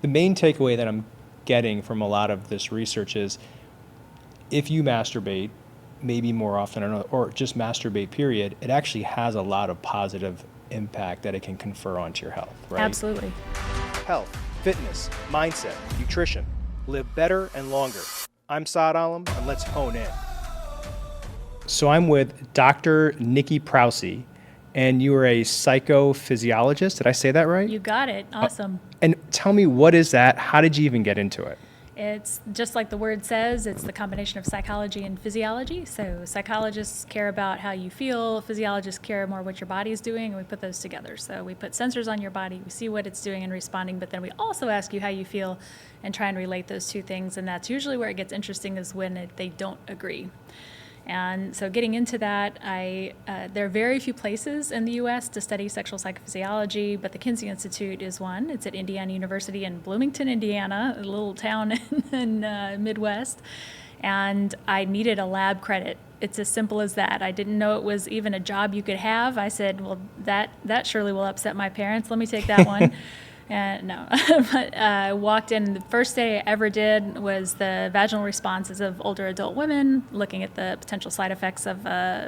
The main takeaway that I'm getting from a lot of this research is if you masturbate, maybe more often or just masturbate, period, it actually has a lot of positive impact that it can confer onto your health, right? Absolutely. Health, fitness, mindset, nutrition. Live better and longer. I'm Saad, and let's hone in. So I'm with Dr. Nicole Prause, and you are a psychophysiologist. Did I say that right? You got it. Awesome. And tell me, what is that? How did you even get into it? It's just like the word says, it's the combination of psychology and physiology. So psychologists care about how you feel, physiologists care more what your body is doing, and we put those together. So we put sensors on your body, we see what it's doing and responding, but then we also ask you how you feel and try and relate those two things. And that's usually where it gets interesting, is when they don't agree. And so getting into that, there are very few places in the U.S. to study sexual psychophysiology, but the Kinsey Institute is one. It's at Indiana University in Bloomington, Indiana, a little town in Midwest. And I needed a lab credit. It's as simple as that. I didn't know it was even a job you could have. I said, well, that surely will upset my parents. Let me take that one. No, but I walked in. The first day I ever did was the vaginal responses of older adult women, looking at the potential side effects of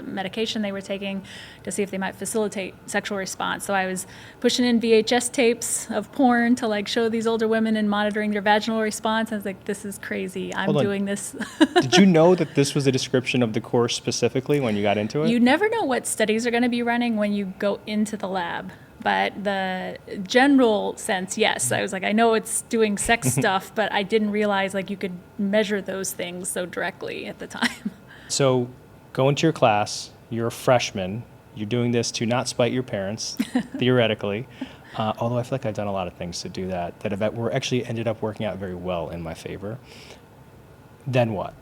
medication they were taking to see if they might facilitate sexual response. So I was pushing in VHS tapes of porn to show these older women and monitoring their vaginal response. I was like, this is crazy. I'm doing this. Did you know that this was a description of the course specifically when you got into it? You never know what studies are going to be running when you go into the lab. But the general sense, yes. I was like, I know it's doing sex stuff, but I didn't realize you could measure those things so directly at the time. So go into your class, you're a freshman, you're doing this to not spite your parents, theoretically. Although I feel like I've done a lot of things to do that were actually ended up working out very well in my favor. Then what?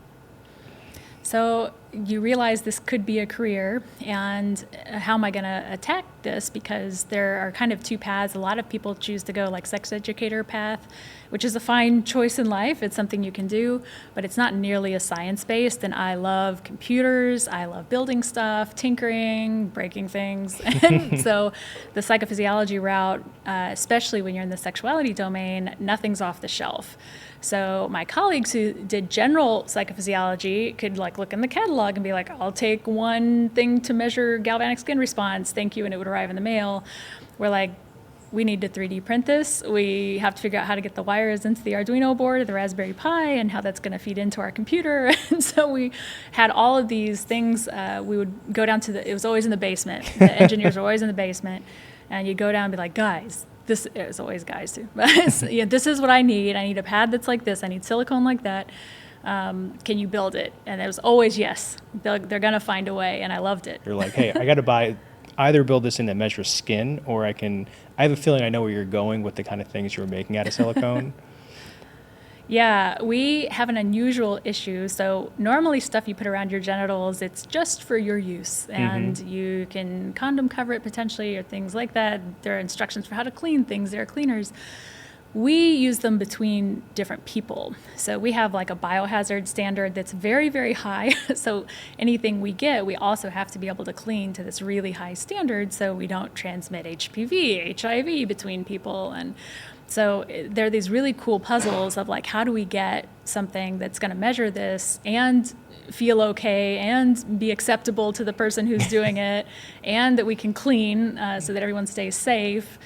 So you realize this could be a career, and how am I going to attack this? Because there are kind of two paths. A lot of people choose to go sex educator path, which is a fine choice in life. It's something you can do, but it's not nearly as science-based. And I love computers. I love building stuff, tinkering, breaking things. And so the psychophysiology route, especially when you're in the sexuality domain, nothing's off the shelf. So my colleagues who did general psychophysiology could look in the catalog and be like, I'll take one thing to measure galvanic skin response, thank you, and it would arrive in the mail. We're like, we need to 3D print this. We have to figure out how to get the wires into the Arduino board or the Raspberry Pi and how that's going to feed into our computer. And so we had all of these things. We would go down it was always in the basement. The engineers were always in the basement. And you'd go down and be like, guys, it was always guys too. This is what I need. I need a pad that's like this. I need silicone like that. Can you build it? And it was always yes. They're going to find a way, and I loved it. You're like, hey, I got to either build this in that measures skin, or I have a feeling I know where you're going with the kind of things you were making out of silicone. Yeah, we have an unusual issue. So normally stuff you put around your genitals, it's just for your use. And you can condom cover it potentially or things like that. There are instructions for how to clean things. There are cleaners. We use them between different people. So we have a biohazard standard that's very, very high. So anything we get, we also have to be able to clean to this really high standard so we don't transmit HPV, HIV between people. And so there are these really cool puzzles of how do we get something that's going to measure this and feel okay and be acceptable to the person who's doing it, and that we can clean so that everyone stays safe,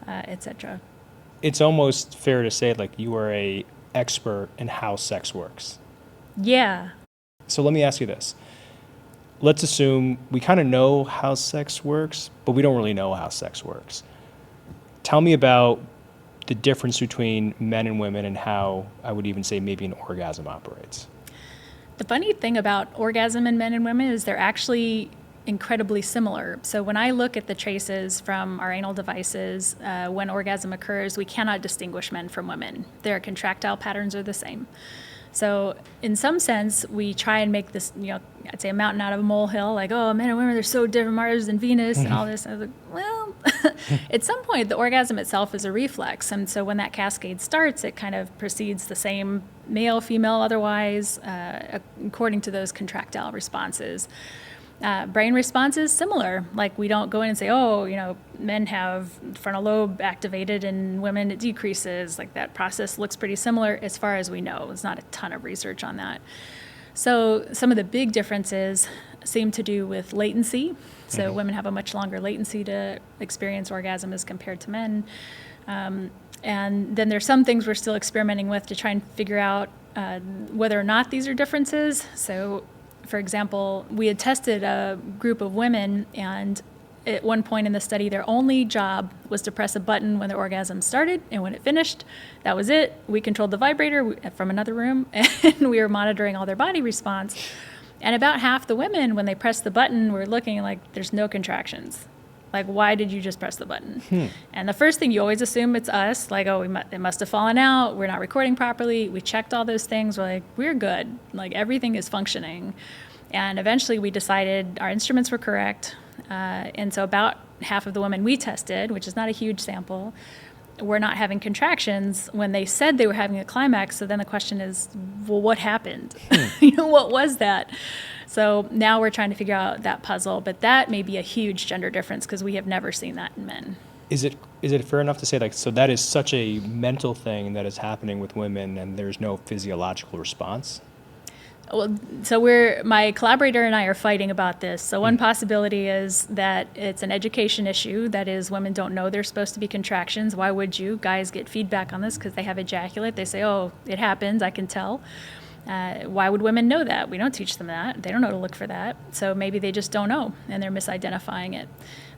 etc. It's almost fair to say you are a expert in how sex works. Yeah. So let me ask you this. Let's assume we kind of know how sex works, but we don't really know how sex works. Tell me about the difference between men and women and how I would even say maybe an orgasm operates. The funny thing about orgasm in men and women is they're actually incredibly similar. So when I look at the traces from our anal devices, when orgasm occurs, we cannot distinguish men from women. Their contractile patterns are the same. So in some sense, we try and make this, I'd say a mountain out of a molehill, men and women, they're so different, Mars and Venus and all this. And I was like, well, at some point, the orgasm itself is a reflex. And so when that cascade starts, it kind of proceeds the same male, female, otherwise, according to those contractile responses. Brain response is similar. Like, we don't go in and say, oh, men have frontal lobe activated and women it decreases. Like, that process looks pretty similar as far as we know. There's not a ton of research on that. So some of the big differences seem to do with latency. So women have a much longer latency to experience orgasm as compared to men. And then there's some things we're still experimenting with to try and figure out whether or not these are differences. So, for example, we had tested a group of women, and at one point in the study, their only job was to press a button when their orgasm started, and when it finished, that was it. We controlled the vibrator from another room, and we were monitoring all their body response. And about half the women, when they pressed the button, were looking like there's no contractions. Like, why did you just press the button? And the first thing, you always assume it's us. Like, oh, it must have fallen out. We're not recording properly. We checked all those things. We're like, we're good. Like, everything is functioning. And eventually we decided our instruments were correct. And so about half of the women we tested, which is not a huge sample, were not having contractions when they said they were having a climax. So then the question is, well, what happened? What was that? So now we're trying to figure out that puzzle, but that may be a huge gender difference because we have never seen that in men. Is it fair enough to say, like, so that is such a mental thing that is happening with women and there's no physiological response? Well, so my collaborator and I are fighting about this. So one possibility is that it's an education issue. That is, women don't know there's supposed to be contractions. Why would you? Guys get feedback on this because they have ejaculate. They say, oh, it happens, I can tell. Why would women know that? We don't teach them that. They don't know to look for that. So maybe they just don't know, and they're misidentifying it.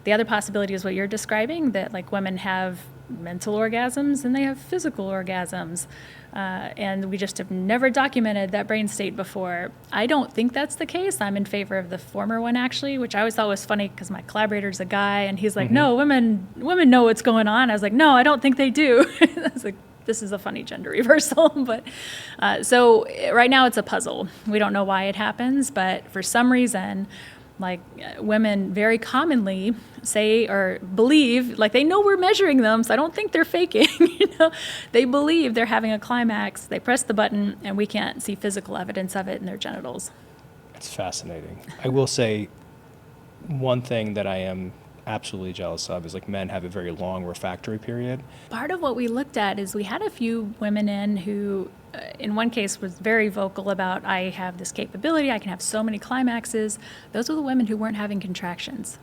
The other possibility is what you're describing, that like women have mental orgasms and they have physical orgasms. And we just have never documented that brain state before. I don't think that's the case. I'm in favor of the former one, actually, which I always thought was funny because my collaborator's a guy, and he's like, no, women know what's going on. I was like, no, I don't think they do. I was like, this is a funny gender reversal. But so right now it's a puzzle. We don't know why it happens, but for some reason, like women very commonly say or believe, like they know we're measuring them, so I don't think they're faking. They believe they're having a climax. They press the button, and we can't see physical evidence of it in their genitals. It's fascinating. I will say one thing that I am absolutely jealous of is like men have a very long refractory period. Part of what we looked at is we had a few women in who, in one case, was very vocal about, I have this capability, I can have so many climaxes. Those were the women who weren't having contractions.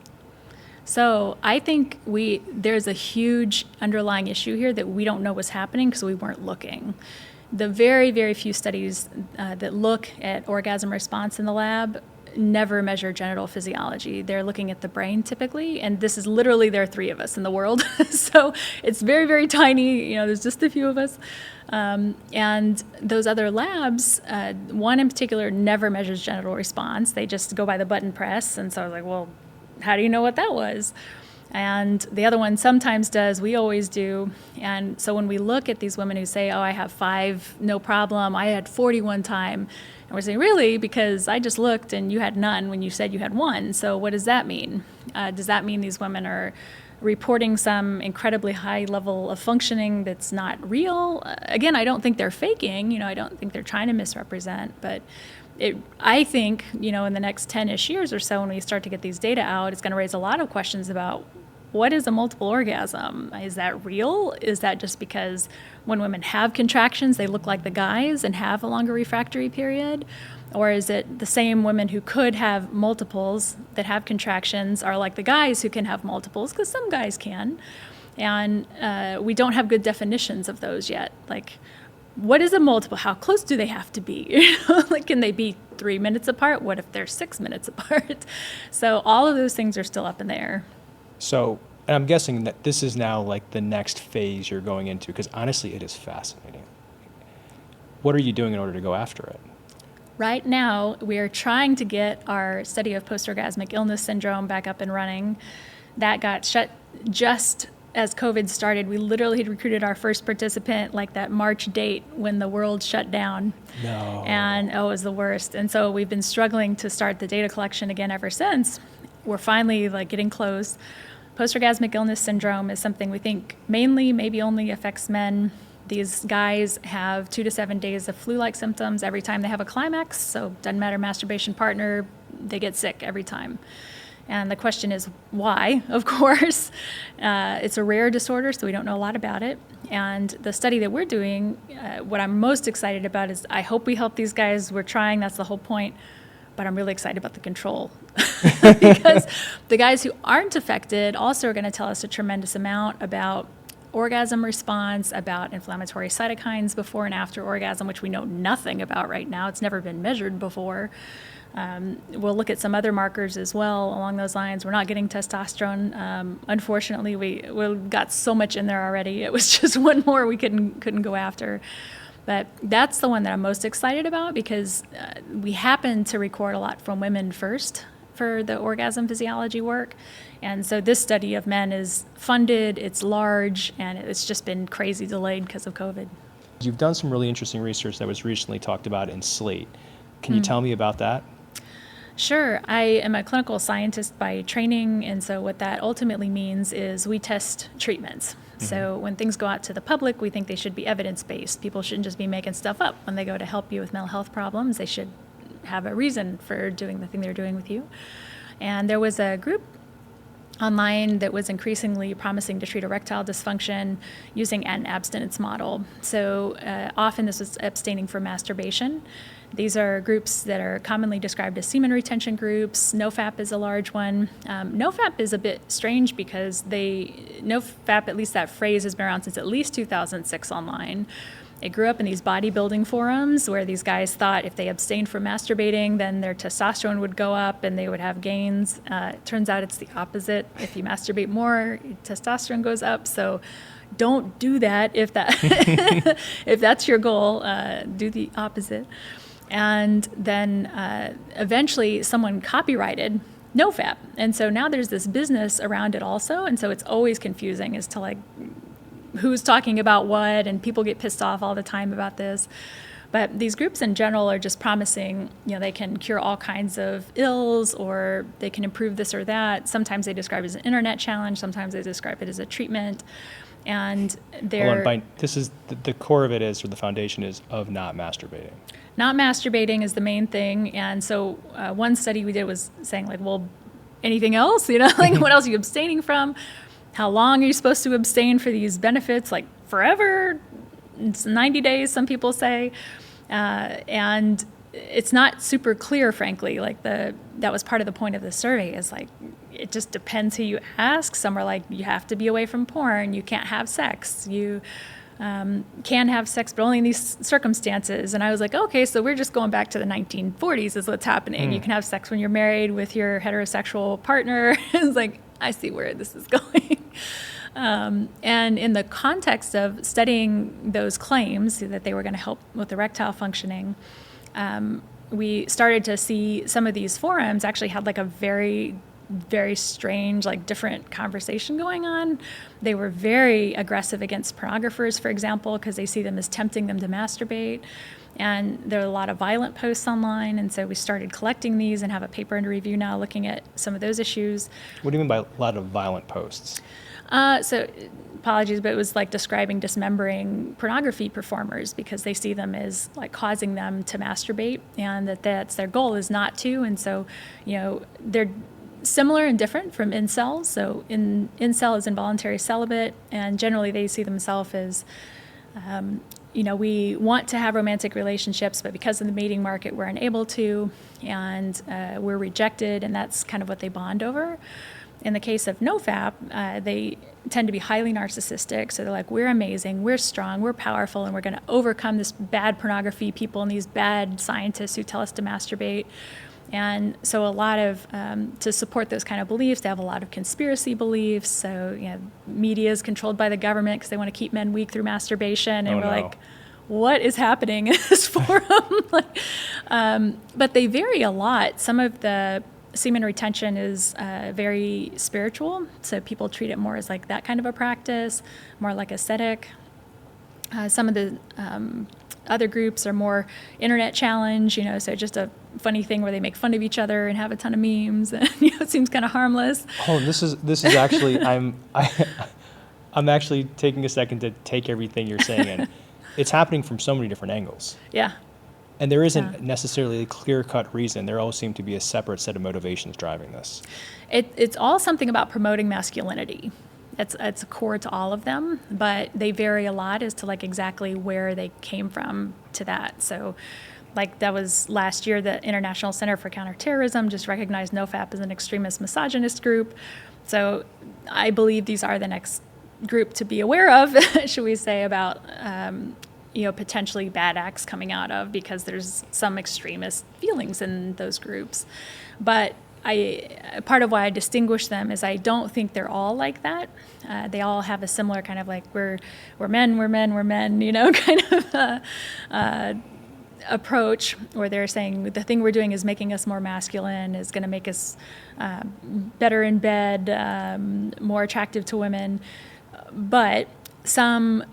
So I think there's a huge underlying issue here that we don't know what's happening because we weren't looking. The very, very few studies that look at orgasm response in the lab never measure genital physiology. They're looking at the brain typically, and this is literally, there are 3 of us in the world. So it's very, very tiny, there's just a few of us. And those other labs, one in particular never measures genital response. They just go by the button press. And so I was like, well, how do you know what that was? And the other one sometimes does, we always do. And so when we look at these women who say, oh, I have 5, no problem, I had 41 time, and we're saying, really? Because I just looked and you had none when you said you had 1. So what does that mean? Does that mean these women are reporting some incredibly high level of functioning that's not real? Again, I don't think they're faking, I don't think they're trying to misrepresent, but I think, in the next 10-ish years or so, when we start to get these data out, it's going to raise a lot of questions about what is a multiple orgasm? Is that real? Is that just because when women have contractions, they look like the guys and have a longer refractory period? Or is it the same women who could have multiples that have contractions are like the guys who can have multiples? Because some guys can. And we don't have good definitions of those yet. Like, what is a multiple? How close do they have to be? Like, can they be 3 minutes apart? What if they're 6 minutes apart? So all of those things are still up in the air. So, and I'm guessing that this is now like the next phase you're going into, because honestly, it is fascinating. What are you doing in order to go after it? Right now, we are trying to get our study of post-orgasmic illness syndrome back up and running. That got shut just as COVID started. We literally had recruited our first participant like that March date when the world shut down. No. And it was the worst. And so we've been struggling to start the data collection again ever since. We're finally getting close. Post-orgasmic illness syndrome is something we think mainly, maybe only affects men. These guys have 2 to 7 days of flu-like symptoms every time they have a climax. So it doesn't matter, masturbation partner, they get sick every time. And the question is why, of course. It's a rare disorder, so we don't know a lot about it. And the study that we're doing, what I'm most excited about is I hope we help these guys. We're trying, that's the whole point. But I'm really excited about the control. Because the guys who aren't affected also are going to tell us a tremendous amount about orgasm response, about inflammatory cytokines before and after orgasm, which we know nothing about right now. It's never been measured before. We'll look at some other markers as well along those lines. We're not getting testosterone. Unfortunately, we got so much in there already. It was just one more we couldn't go after. But that's the one that I'm most excited about because we happen to record a lot from women first for the orgasm physiology work. And so this study of men is funded, it's large, and it's just been crazy delayed because of COVID. You've done some really interesting research that was recently talked about in Slate. Can you tell me about that? Sure. I am a clinical scientist by training, and so what that ultimately means is we test treatments. So when things go out to the public, we think they should be evidence-based. People shouldn't just be making stuff up when they go to help you with mental health problems. They should have a reason for doing the thing they're doing with you. And there was a group online that was increasingly promising to treat erectile dysfunction using an abstinence model. So often this was abstaining from masturbation. These are groups that are commonly described as semen retention groups. NoFap is a large one. NoFap is a bit strange because NoFap, at least that phrase, has been around since at least 2006 online. It grew up in these bodybuilding forums where these guys thought if they abstained from masturbating, then their testosterone would go up and they would have gains. It turns out it's the opposite. If you masturbate more, testosterone goes up. So don't do that if that's your goal. Do the opposite. And then eventually someone copyrighted NoFap. And so now there's this business around it also. And so it's always confusing as to like who's talking about what, and people get pissed off all the time about this. But these groups in general are just promising, they can cure all kinds of ills or they can improve this or that. Sometimes they describe it as an internet challenge. Sometimes they describe it as a treatment. And they're... This is the core of it is, or the foundation is, of not masturbating. Not masturbating is the main thing. And so one study we did was saying like, well, anything else? Like what else are you abstaining from? How long are you supposed to abstain for these benefits? Like forever? It's 90 days, some people say. And it's not super clear, frankly. Like that was part of the point of the survey is like, it just depends who you ask. Some are like, you have to be away from porn. You can't have sex. You can have sex, but only in these circumstances. And I was like, okay, so we're just going back to the 1940s is what's happening. You can have sex when you're married with your heterosexual partner. It's like, I see where this is going. And in the context of studying those claims that they were going to help with erectile functioning, we started to see some of these forums actually had like a very, very strange, like different conversation going on. They were very aggressive against pornographers, for example, because they see them as tempting them to masturbate. And there are a lot of violent posts online. And so we started collecting these and have a paper under review now looking at some of those issues. What do you mean by a lot of violent posts? So apologies, but it was like describing dismembering pornography performers because they see them as like causing them to masturbate and that's their goal is not to. And so, they're similar and different from incels. So incel is involuntary celibate, and generally they see themselves as, we want to have romantic relationships, but because of the mating market, we're unable to, and we're rejected, and that's kind of what they bond over. In the case of NoFap, they tend to be highly narcissistic. So they're like, we're amazing, we're strong, we're powerful, and we're going to overcome this bad pornography people and these bad scientists who tell us to masturbate. And so a lot of, to support those kind of beliefs, they have a lot of conspiracy beliefs. So, media is controlled by the government because they want to keep men weak through masturbation. And like, what is happening in this forum? But they vary a lot. Some of the semen retention is very spiritual. So people treat it more as like that kind of a practice, more like ascetic. Some of the other groups are more internet challenge, so just a funny thing where they make fun of each other and have a ton of memes, and it seems kind of harmless. Oh, this is actually I'm actually taking a second to take everything you're saying in. It's happening from so many different angles. Yeah. And there isn't necessarily a clear-cut reason. There all seem to be a separate set of motivations driving this. It's all something about promoting masculinity. It's core to all of them, but they vary a lot as to like exactly where they came from to that. So like that was last year, the International Center for Counterterrorism just recognized NoFap as an extremist misogynist group. So I believe these are the next group to be aware of, should we say, about potentially bad acts coming out of, because there's some extremist feelings in those groups. But part of why I distinguish them is I don't think they're all like that. They all have a similar kind of like we're men, kind of approach, where they're saying the thing we're doing is making us more masculine, is going to make us better in bed, more attractive to women. But some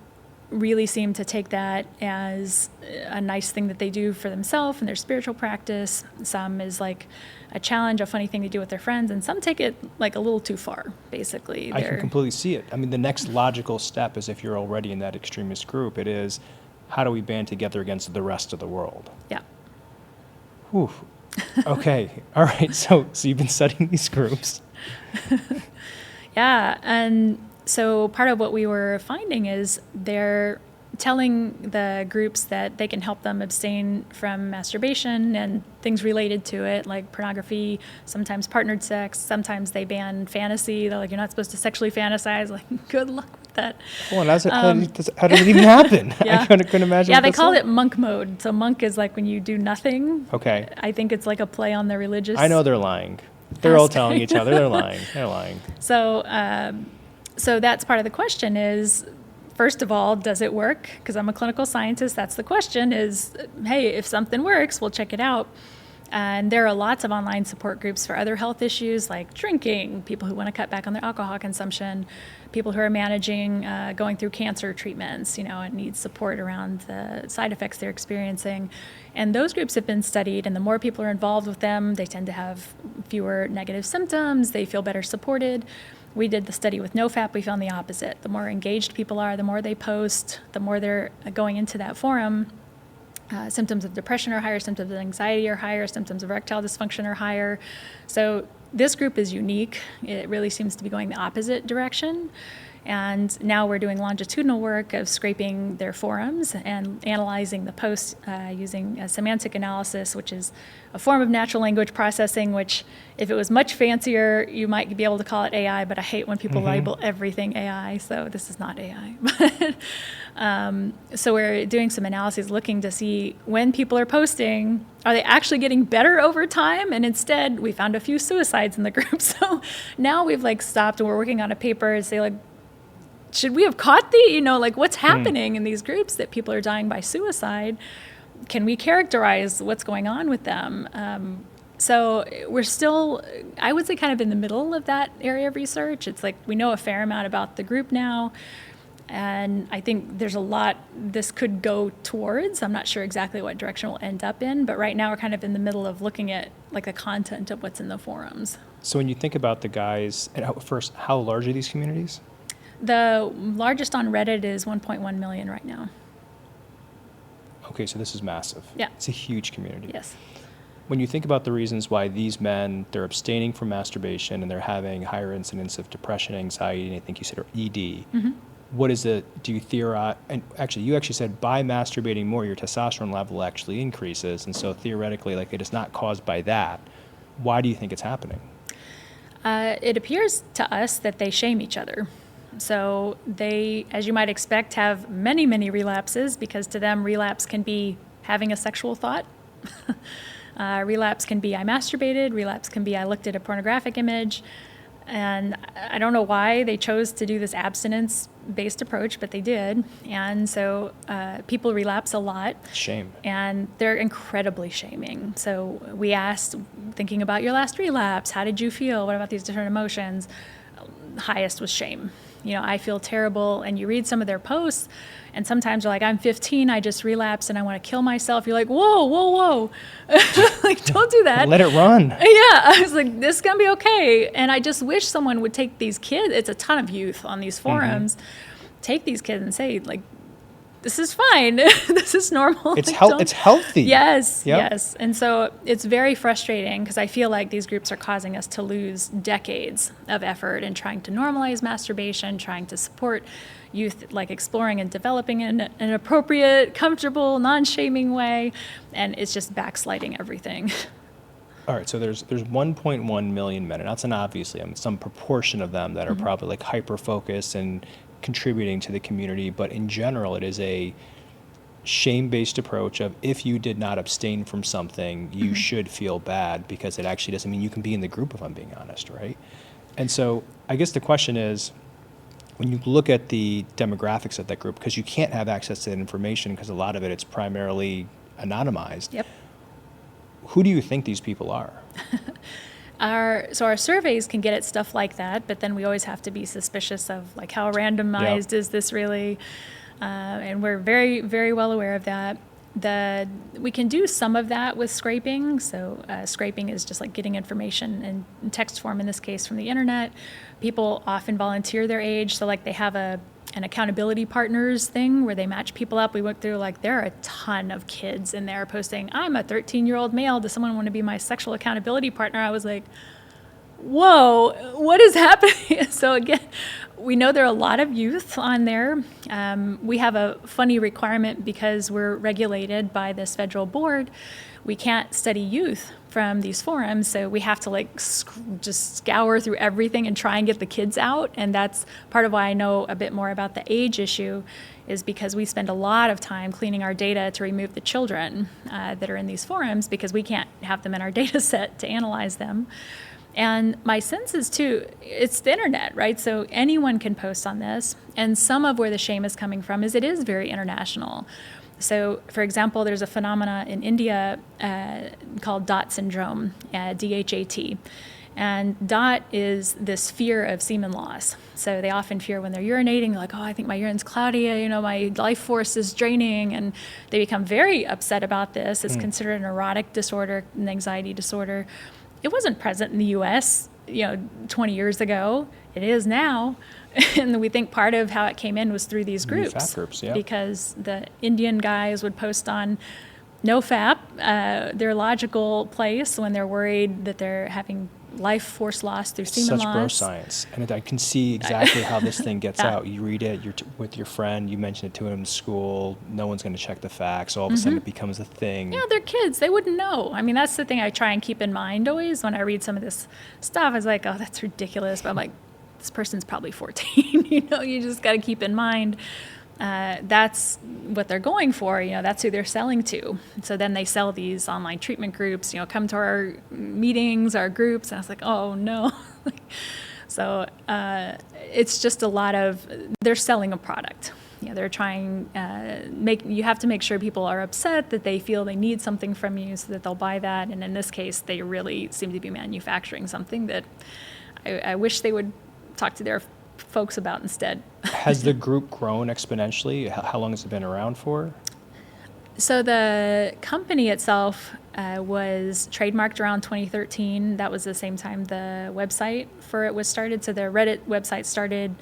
really seem to take that as a nice thing that they do for themselves and their spiritual practice. Some is like a challenge, a funny thing to do with their friends, and some take it like a little too far, basically. I can completely see it. I mean, the next logical step is, if you're already in that extremist group, it is, how do we band together against the rest of the world? Yeah. Whew. Okay. All right. So you've been studying these groups. Yeah. And so part of what we were finding is they're telling the groups that they can help them abstain from masturbation and things related to it, like pornography, sometimes partnered sex, sometimes they ban fantasy. They're like, you're not supposed to sexually fantasize. Like, good luck with that. Well, how did it even happen? Yeah. I couldn't imagine. Yeah, they call it monk mode. So monk is like when you do nothing. Okay. I think it's like a play on the religious. I know they're lying. They're all telling each other they're lying. They're lying. So that's part of the question is, first of all, does it work? Because I'm a clinical scientist. That's the question is, hey, if something works, we'll check it out. And there are lots of online support groups for other health issues like drinking, people who want to cut back on their alcohol consumption, people who are managing, going through cancer treatments, and need support around the side effects they're experiencing. And those groups have been studied, and the more people are involved with them, they tend to have fewer negative symptoms, they feel better supported. We did the study with NoFap, we found the opposite. The more engaged people are, the more they post, the more they're going into that forum. Symptoms of depression are higher, symptoms of anxiety are higher, symptoms of erectile dysfunction are higher. So this group is unique. It really seems to be going the opposite direction. And now we're doing longitudinal work of scraping their forums and analyzing the posts using a semantic analysis, which is a form of natural language processing, which if it was much fancier, you might be able to call it AI, but I hate when people label everything AI, so this is not AI. So we're doing some analyses looking to see when people are posting, are they actually getting better over time? And instead, we found a few suicides in the group. So now we've stopped and we're working on a paper to say should we have caught what's happening in these groups that people are dying by suicide? Can we characterize what's going on with them? So we're still, I would say, kind of in the middle of that area of research. It's like we know a fair amount about the group now, and I think there's a lot this could go towards. I'm not sure exactly what direction we'll end up in, but right now we're kind of in the middle of looking at the content of what's in the forums. So when you think about the guys, first, how large are these communities? The largest on Reddit is 1.1 million right now. Okay, so this is massive. Yeah. It's a huge community. Yes. When you think about the reasons why these men, they're abstaining from masturbation and they're having higher incidence of depression, anxiety, and I think you said ED, what is do you theorize, and actually you actually said by masturbating more, your testosterone level actually increases, and so theoretically, it is not caused by that. Why do you think it's happening? It appears to us that they shame each other. So they, as you might expect, have many, many relapses, because to them, relapse can be having a sexual thought. Relapse can be I masturbated. Relapse can be I looked at a pornographic image. And I don't know why they chose to do this abstinence-based approach, but they did. And so people relapse a lot. Shame. And they're incredibly shaming. So we asked, thinking about your last relapse, how did you feel? What about these different emotions? Highest was shame. I feel terrible. And you read some of their posts, and sometimes they're like, I'm 15, I just relapsed and I want to kill myself. You're like, whoa. Don't do that. Let it run. Yeah, I was like, this is going to be okay. And I just wish someone would take these kids, it's a ton of youth on these forums, take these kids and say, this is fine. This is normal. It's healthy. Yes, Yep. yes. And so it's very frustrating because I feel like these groups are causing us to lose decades of effort in trying to normalize masturbation, trying to support youth, like exploring and developing in an appropriate, comfortable, non-shaming way. And it's just backsliding everything. All right, so there's 1.1 million men, and that's an obviously some proportion of them that are probably like hyper-focused and contributing to the community, but in general, it is a shame-based approach of if you did not abstain from something, you should feel bad because it actually doesn't mean you can be in the group, if I'm being honest, right? And so I guess the question is, when you look at the demographics of that group, because you can't have access to that information because a lot of it's primarily anonymized. Yep. Who do you think these people are? Our surveys can get at stuff like that, but then we always have to be suspicious of like how randomized is this really, and we're very, very well aware of that. We can do some of that with scraping. So scraping is just like getting information in text form, in this case from the internet. People often volunteer their age, so like they have an accountability partners thing where they match people up. We went through like there are a ton of kids in there posting, I'm a 13-year-old male, does someone want to be my sexual accountability partner? I was like, whoa, what is happening? So again, we know there are a lot of youth on there. We have a funny requirement because we're regulated by this federal board. We can't study youth from these forums, so we have to like just scour through everything and try and get the kids out. And that's part of why I know a bit more about the age issue, is because we spend a lot of time cleaning our data to remove the children that are in these forums because we can't have them in our data set to analyze them. And my sense is too, it's the internet, right? So anyone can post on this. And some of where the shame is coming from is it is very international. So, for example, there's a phenomena in India called DOT syndrome, DHAT. And DOT is this fear of semen loss. So they often fear when they're urinating, like, oh, I think my urine's cloudy, my life force is draining. And they become very upset about this. It's considered an erotic disorder, an anxiety disorder. It wasn't present in the U.S., 20 years ago. It is now. And we think part of how it came in was through these groups. NoFap groups, yeah. Because the Indian guys would post on NoFap, their logical place when they're worried that they're having life force loss through semen Such loss. bro science. And I can see exactly how this thing gets out. You read it, you're with your friend, you mention it to him in school, no one's going to check the facts. All of a sudden it becomes a thing. Yeah, they're kids. They wouldn't know. I mean, that's the thing I try and keep in mind always when I read some of this stuff. I was like, oh, that's ridiculous. But I'm like, this person's probably 14. You just got to keep in mind that's what they're going for. That's who they're selling to. So then they sell these online treatment groups, come to our meetings, our groups. And I was like, oh, no. So it's just a lot of, they're selling a product. They're trying, you have to make sure people are upset, that they feel they need something from you so that they'll buy that. And in this case, they really seem to be manufacturing something that I wish they would talk to their folks about instead. Has the group grown exponentially? How long has it been around for? So the company itself was trademarked around 2013. That was the same time the website for it was started. So the Reddit website started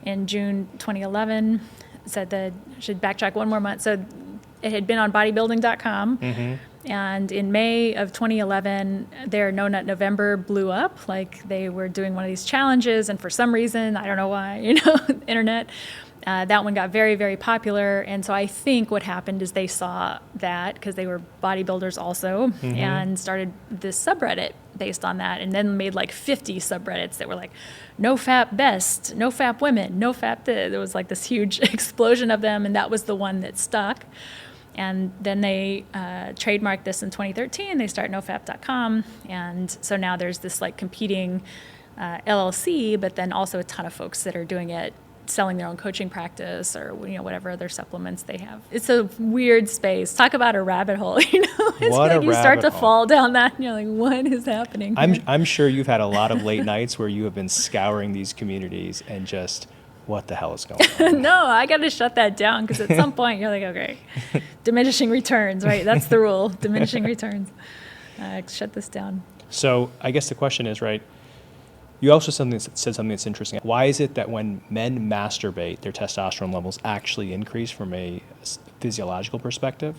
in June 2011. So should backtrack one more month. So it had been on bodybuilding.com. And in May of 2011, their No Nut November blew up. Like they were doing one of these challenges, and for some reason, I don't know why, internet, that one got very, very popular. And so I think what happened is they saw that because they were bodybuilders also, and started this subreddit based on that, and then made like 50 subreddits that were like NoFap best, NoFap women, NoFap this. There was like this huge explosion of them, and that was the one that stuck. And then they trademarked this in 2013. They start NoFap.com. And so now there's this like competing LLC, but then also a ton of folks that are doing it, selling their own coaching practice or whatever other supplements they have. It's a weird space. Talk about a rabbit hole. It's What like a you start to rabbit hole. fall down that and you're like, what is happening here? I'm sure you've had a lot of late nights where you have been scouring these communities and just, what the hell is going on? No, I got to shut that down because at some point you're like, okay, diminishing returns, right? That's the rule, diminishing returns. Shut this down. So I guess the question is, right, You also said something that's interesting. Why is it that when men masturbate, their testosterone levels actually increase from a physiological perspective?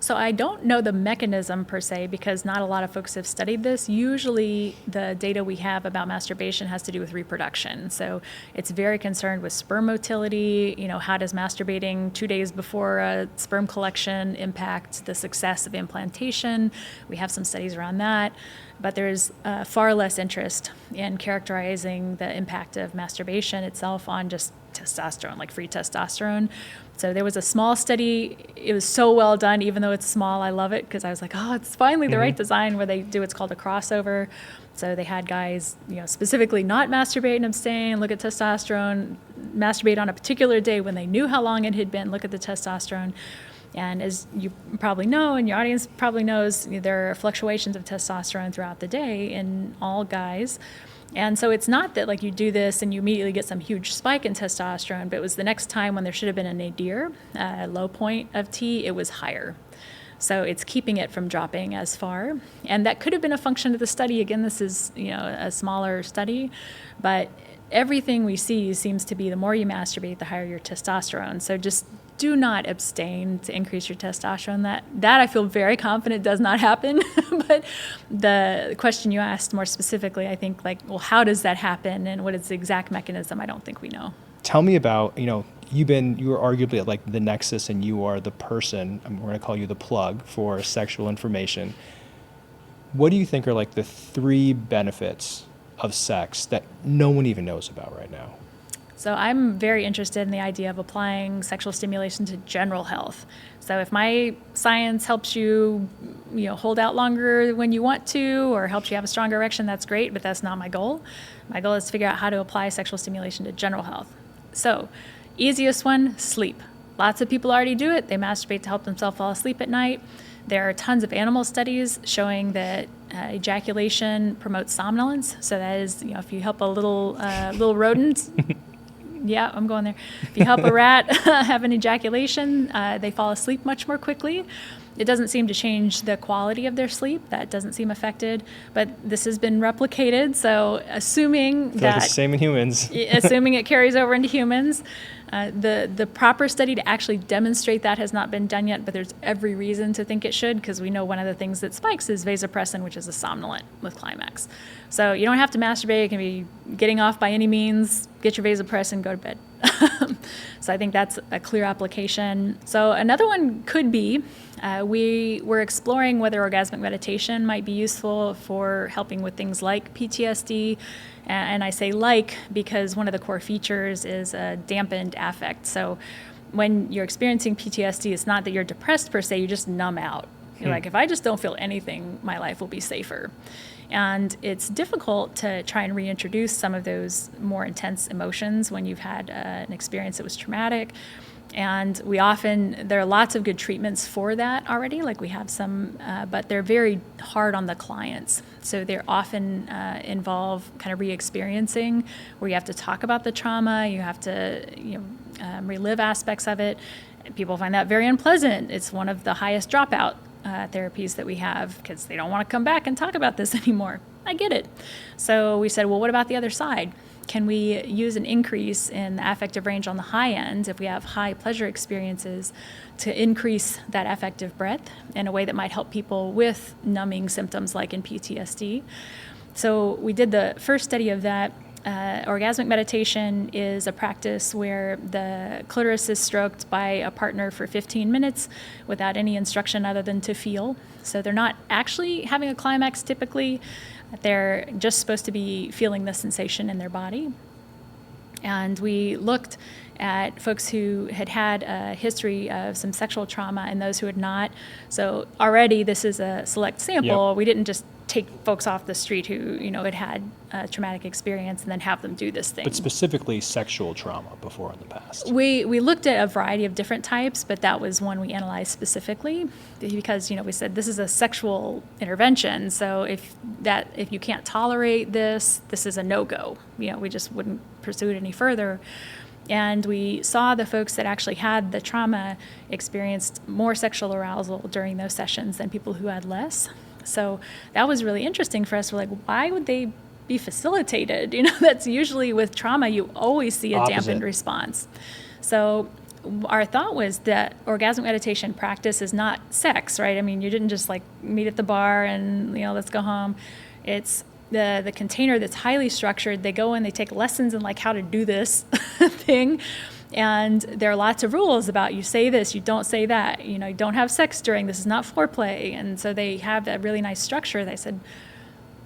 So I don't know the mechanism per se because not a lot of folks have studied this. Usually the data we have about masturbation has to do with reproduction. So it's very concerned with sperm motility. How does masturbating 2 days before a sperm collection impact the success of implantation? We have some studies around that. But there's far less interest in characterizing the impact of masturbation itself on just testosterone, like free testosterone. So there was a small study. It was so well done, even though it's small. I love it because I was like, oh, it's finally the right design where they do what's called a crossover. So they had guys, specifically not masturbate and abstain, look at testosterone, masturbate on a particular day when they knew how long it had been, look at the testosterone. And as you probably know, and your audience probably knows, there are fluctuations of testosterone throughout the day in all guys. And so it's not that you do this and you immediately get some huge spike in testosterone, but it was the next time when there should have been a nadir, low point of T, it was higher. So it's keeping it from dropping as far. And that could have been a function of the study. Again, this is, a smaller study, but everything we see seems to be the more you masturbate, the higher your testosterone. So just do not abstain to increase your testosterone. That I feel very confident does not happen. But the question you asked more specifically, I think how does that happen and what is the exact mechanism? I don't think we know. Tell me about, you are arguably at the nexus and you are the person, we're going to call you the plug for sexual information. What do you think are the 3 benefits of sex that no one even knows about right now? So I'm very interested in the idea of applying sexual stimulation to general health. So if my science helps you, hold out longer when you want to, or helps you have a stronger erection, that's great, but that's not my goal. My goal is to figure out how to apply sexual stimulation to general health. So, easiest one, sleep. Lots of people already do it. They masturbate to help themselves fall asleep at night. There are tons of animal studies showing that ejaculation promotes somnolence. So that is, if you help a little rodent. Yeah, I'm going there. If you help a rat have an ejaculation, they fall asleep much more quickly. It doesn't seem to change the quality of their sleep. That doesn't seem affected, but this has been replicated. So assuming that it's the same in humans, assuming it carries over into humans, the proper study to actually demonstrate that has not been done yet, but there's every reason to think it should because we know one of the things that spikes is vasopressin, which is a somnolent with climax. So you don't have to masturbate. It can be getting off by any means. Get your vasopressin, go to bed. So I think that's a clear application. So another one could be we were exploring whether orgasmic meditation might be useful for helping with things like PTSD. And I say because one of the core features is a dampened affect. So when you're experiencing PTSD, it's not that you're depressed per se, you just numb out. You're like, if I just don't feel anything, my life will be safer. And it's difficult to try and reintroduce some of those more intense emotions when you've had an experience that was traumatic. And there are lots of good treatments for that already, we have some, but they're very hard on the clients. So they're often involve kind of re-experiencing where you have to talk about the trauma, you have to relive aspects of it. People find that very unpleasant. It's one of the highest dropout therapies that we have because they don't want to come back and talk about this anymore. I get it. So we said, well, what about the other side? Can we use an increase in the affective range on the high end if we have high pleasure experiences to increase that affective breadth in a way that might help people with numbing symptoms like in PTSD? So we did the first study of that. Orgasmic meditation is a practice where the clitoris is stroked by a partner for 15 minutes without any instruction other than to feel. So they're not actually having a climax typically. They're just supposed to be feeling the sensation in their body. And we looked at folks who had a history of some sexual trauma and those who had not. So already this is a select sample. Yep. We didn't just take folks off the street who, had a traumatic experience and then have them do this thing. But specifically sexual trauma before in the past. We looked at a variety of different types, but that was one we analyzed specifically because, we said this is a sexual intervention. So if you can't tolerate this is a no-go. We just wouldn't pursue it any further. And we saw the folks that actually had the trauma experienced more sexual arousal during those sessions than people who had less. So that was really interesting for us. We're like, why would they be facilitated. That's usually with trauma, you always see a dampened response. So our thought was that orgasmic meditation practice is not sex, right? I mean, you didn't just like meet at the bar and, let's go home. It's the container that's highly structured. They go in, they take lessons in like how to do this thing. And there are lots of rules about you say this, you don't say that, you don't have sex during, this is not foreplay. And so they have that really nice structure. They said,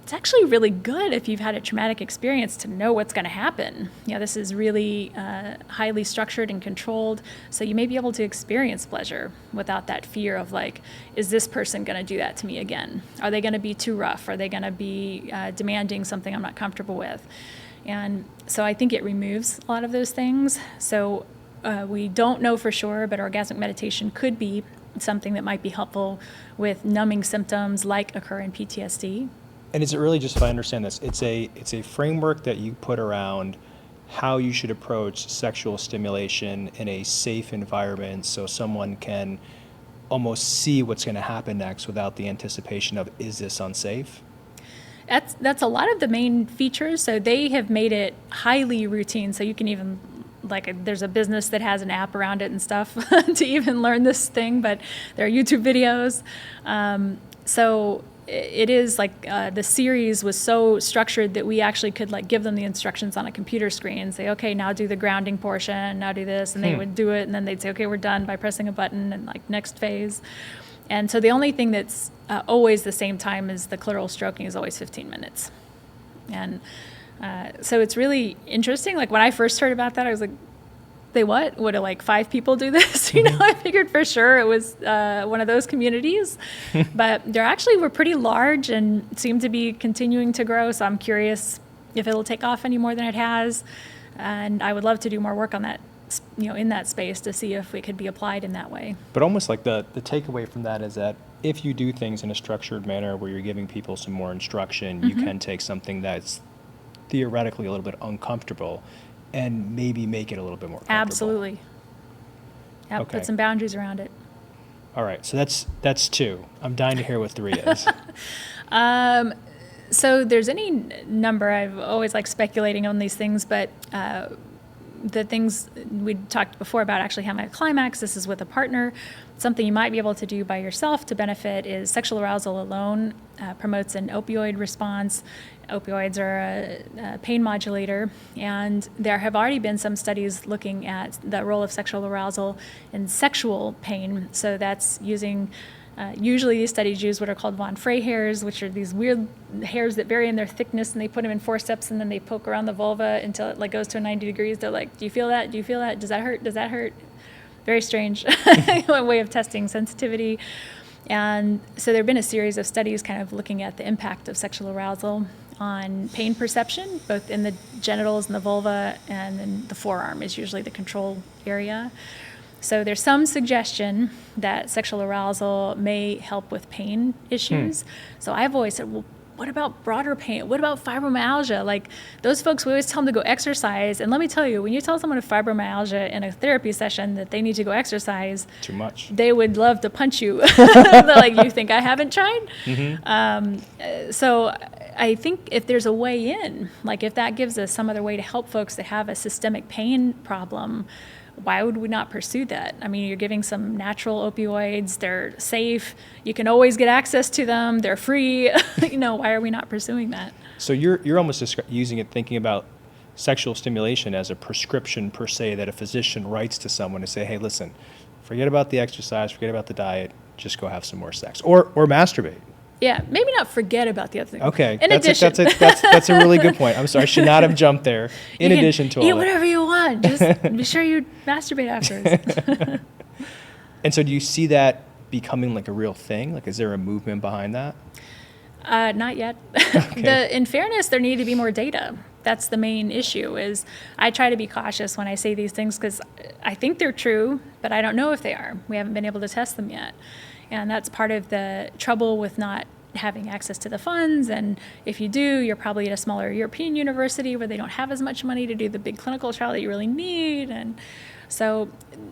it's actually really good if you've had a traumatic experience to know what's going to happen. This is really highly structured and controlled, so you may be able to experience pleasure without that fear of like, is this person going to do that to me again? Are they going to be too rough? Are they going to be demanding something I'm not comfortable with? And so I think it removes a lot of those things. So we don't know for sure, but orgasmic meditation could be something that might be helpful with numbing symptoms like occur in PTSD. And is it really just, if I understand this, it's a framework that you put around how you should approach sexual stimulation in a safe environment so someone can almost see what's going to happen next without the anticipation of, is this unsafe? That's a lot of the main features. So they have made it highly routine. So you can even, there's a business that has an app around it and stuff to even learn this thing, but there are YouTube videos. So it is the series was so structured that we actually could give them the instructions on a computer screen and say, okay, now do the grounding portion, now do this, and they would do it, and then they'd say, okay, we're done by pressing a button, and next phase. And so the only thing that's always the same time as the clitoral stroking is always 15 minutes. And so it's really interesting. When I first heard about that, I was like, they what? Would 5 people do this? I figured for sure it was one of those communities. But they actually were pretty large and seem to be continuing to grow. So I'm curious if it'll take off any more than it has. And I would love to do more work on that, in that space to see if it could be applied in that way. But almost like the takeaway from that is that if you do things in a structured manner where you're giving people some more instruction, you can take something that's theoretically a little bit uncomfortable and maybe make it a little bit more comfortable. Absolutely. Yeah, okay. Put some boundaries around it. All right, so that's 2. I'm dying to hear what 3 is. So there's any number. I've always liked speculating on these things, but the things we talked before about actually having a climax, this is with a partner. Something you might be able to do by yourself to benefit is sexual arousal alone promotes an opioid response. Opioids are a pain modulator, and there have already been some studies looking at the role of sexual arousal in sexual pain. So that's using, usually these studies use what are called von Frey hairs, which are these weird hairs that vary in their thickness, and they put them in forceps, and then they poke around the vulva until it goes to 90 degrees. They're like, do you feel that? Do you feel that? Does that hurt? Does that hurt? Very strange way of testing sensitivity. And so there have been a series of studies kind of looking at the impact of sexual arousal on pain perception, both in the genitals and the vulva, and then the forearm is usually the control area. So there's some suggestion that sexual arousal may help with pain issues. So I've always said, well, what about broader pain? What about fibromyalgia? Those folks, we always tell them to go exercise. And let me tell you, when you tell someone with fibromyalgia in a therapy session that they need to go exercise, too much. They would love to punch you. They're like, you think I haven't tried? So I think if there's a way in, if that gives us some other way to help folks that have a systemic pain problem, why would we not pursue that? I mean, you're giving some natural opioids, they're safe, you can always get access to them, they're free. Why are we not pursuing that? So you're almost using it, thinking about sexual stimulation as a prescription per se that a physician writes to someone to say, hey, listen, forget about the exercise, forget about the diet, just go have some more sex. Or masturbate. Yeah, maybe not forget about the other thing. Okay, addition. That's a really good point. I'm sorry, I should not have jumped there. In addition to all that. Eat whatever you want. Just be sure you masturbate afterwards. And so do you see that becoming a real thing? Is there a movement behind that? Not yet. Okay. In fairness, there need to be more data. That's the main issue. Is I try to be cautious when I say these things because I think they're true, but I don't know if they are. We haven't been able to test them yet. And that's part of the trouble with not having access to the funds. And if you do, you're probably at a smaller European university where they don't have as much money to do the big clinical trial that you really need. And So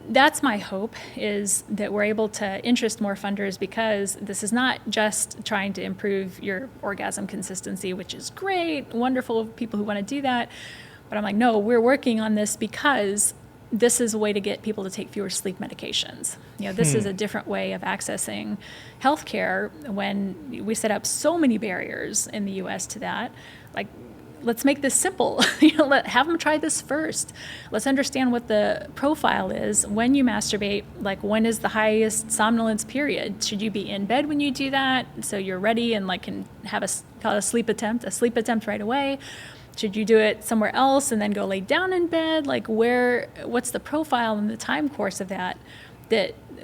that's my hope, is that we're able to interest more funders, because this is not just trying to improve your orgasm consistency, which is great, wonderful people who want to do that. But I'm like, no, we're working on this because this is a way to get people to take fewer sleep medications. This is a different way of accessing healthcare when we set up so many barriers in the US to that. Like, let's make this simple. Have them try this first. Let's understand what the profile is when you masturbate. Like, when is the highest somnolence period? Should you be in bed when you do that, so you're ready and like can have a sleep attempt right away? Should you do it somewhere else and then go lay down in bed? Like, what's the profile and the time course of that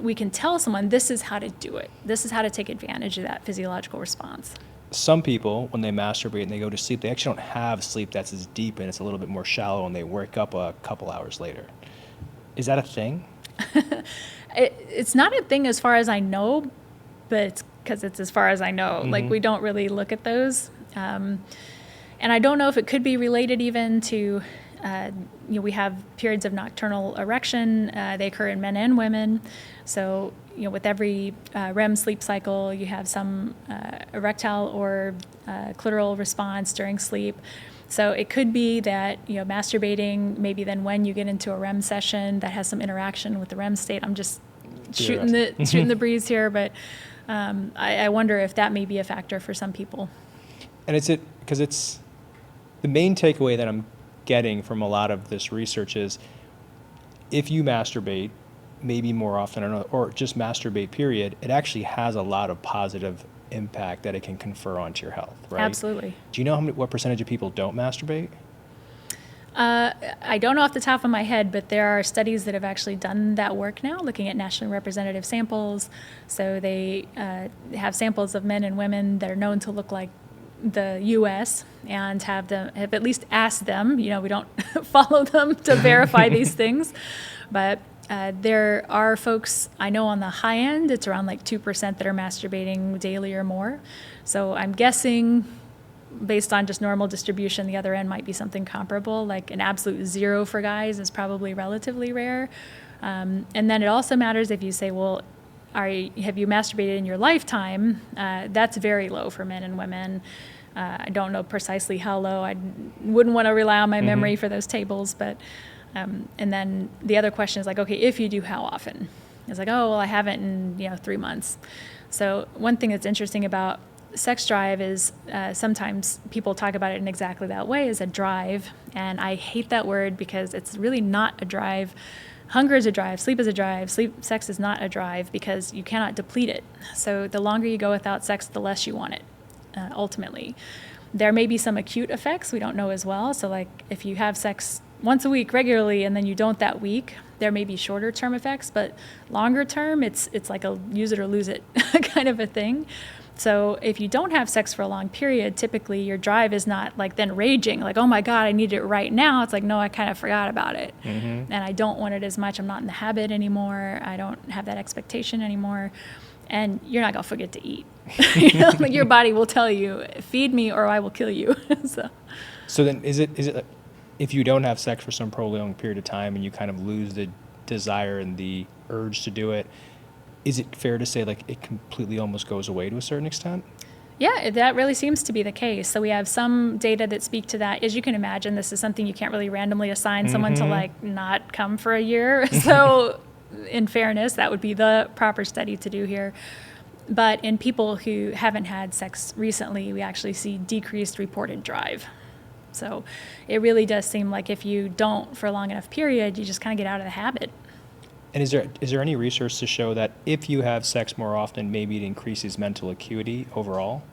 we can tell someone this is how to do it. This is how to take advantage of that physiological response. Some people, when they masturbate and they go to sleep, they actually don't have sleep that's as deep, and it's a little bit more shallow, and they wake up a couple hours later. Is that a thing? It's not a thing as far as I know, but it's because it's as far as I know. Mm-hmm. Like, we don't really look at those. And I don't know if it could be related even to, we have periods of nocturnal erection. They occur in men and women. So, with every REM sleep cycle, you have some erectile or clitoral response during sleep. So it could be that, masturbating, maybe then when you get into a REM session, that has some interaction with the REM state. I'm just shooting the breeze here, but I wonder if that may be a factor for some people. And because it's the main takeaway that I'm getting from a lot of this research is, if you masturbate maybe more often or just masturbate period, it actually has a lot of positive impact that it can confer onto your health, right? Absolutely. Do you know what percentage of people don't masturbate? I don't know off the top of my head, but there are studies that have actually done that work now, looking at nationally representative samples. So they have samples of men and women that are known to look like the U.S. and have at least asked them. We don't follow them to verify these things, but there are folks I know on the high end, it's around like 2% that are masturbating daily or more. So I'm guessing, based on just normal distribution, the other end might be something comparable. Like an absolute zero for guys is probably relatively rare. And then it also matters if you say, well, have you masturbated in your lifetime? That's very low for men and women. I don't know precisely how low. I wouldn't want to rely on my memory for those tables, but and then the other question is like, okay, if you do, how often? It's like, oh, well, I haven't in 3 months. So one thing that's interesting about sex drive is sometimes people talk about it in exactly that way, as a drive, and I hate that word because it's really not a drive. Hunger is a drive, sleep is a drive, sex is not a drive, because you cannot deplete it. So the longer you go without sex, the less you want it, ultimately. There may be some acute effects we don't know as well. So like if you have sex once a week regularly and then you don't that week, there may be shorter term effects, but longer term, it's like a use it or lose it kind of a thing. So if you don't have sex for a long period, typically your drive is not like then raging, like, oh my God, I need it right now. It's like, no, I kind of forgot about it. And I don't want it as much. I'm not in the habit anymore. I don't have that expectation anymore. And you're not going to forget to eat. Like your body will tell you, feed me or I will kill you. So then is it if you don't have sex for some prolonged period of time and you kind of lose the desire and the urge to do it, is it fair to say like it completely almost goes away to a certain extent? Yeah, that really seems to be the case. So we have some data that speak to that. As you can imagine, this is something you can't really randomly assign someone to like not come for a year. So in fairness, that would be the proper study to do here. But in people who haven't had sex recently, we actually see decreased reported drive. So it really does seem like if you don't for a long enough period, you just kind of get out of the habit. And is there any research to show that if you have sex more often, maybe it increases mental acuity overall?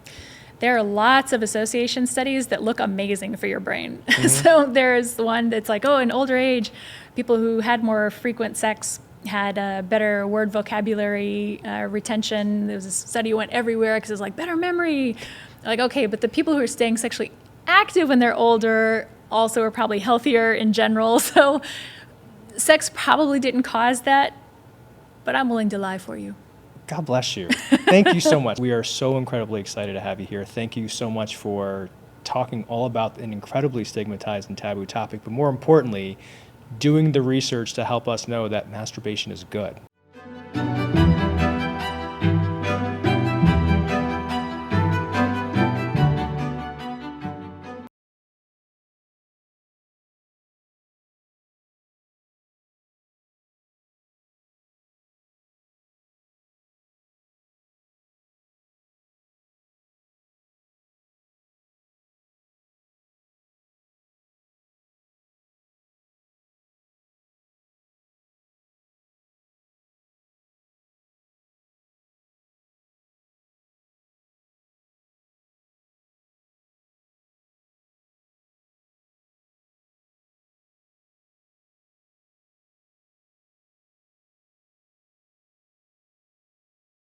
There are lots of association studies that look amazing for your brain. So there's one that's like, in older age, people who had more frequent sex had a better word vocabulary retention. There was a study that went everywhere because it was like better memory. Like, okay, but the people who are staying sexually active when they're older also are probably healthier in general. So sex probably didn't cause that, but I'm willing to lie for you. God bless you. Thank you so much. We are so incredibly excited to have you here. Thank you so much for talking all about an incredibly stigmatized and taboo topic, but more importantly, doing the research to help us know that masturbation is good.